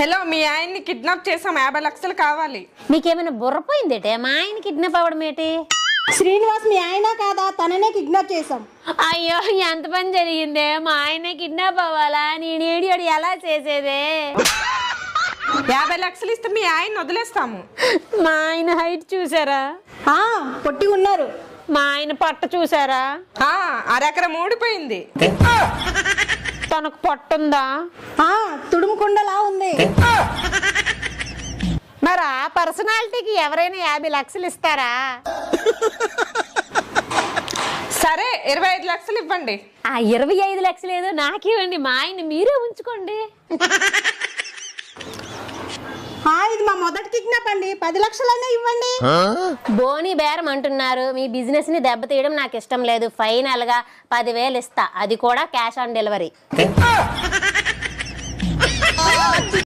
Hello, మీ ఆయన్ని kidnap చేసాం, 50 లక్షలు కావాలి. మీకేమైనా బుర్రపోయిందేటే? మా ఆయన కిడ్నాప్ అవ్వడం ఏంటి? శ్రీనివాస్ మీ ఆయన కాదా? తననే కిడ్నాప్ చేసాం. అయ్యో, ఎంత పని జరిగిందే! మా ఆయన కిడ్నాప్ అవ్వాలా? నేను ఏడియోడు ఎలా చేసేదే? 50 లక్షలు ఇస్తే మీ ఆయన్ని వదిలేస్తాము. మా ఆయన హైట్ చూసారా? పొట్టి ఉన్నారు. మా ఆయన పొట్ట చూసారా? అరెకరం ఊడిపోయింది. తనకు పొట్టుందా? తుడుముకుండలా ఉంది. మరి ఆ పర్సనాలిటీకి ఎవరైనా 50 లక్షలు ఇస్తారా? సరే, 25 లక్షలు ఇవ్వండి. 25 లక్షలు ఏదో నాకివ్వండి, మా ఆయన మీరే ఉంచుకోండి. ఇది మా మొదటి కిడ్నాప్ అండి, 10 లక్షలైనా ఇవ్వండి. బోని బేరం అంటున్నారు. మీ బిజినెస్ ని దెబ్బతీయడం నాకు ఇష్టం లేదు. ఫైనల్ గా 10,000 ఇస్తా, అది కూడా క్యాష్ ఆన్ డెలివరీ.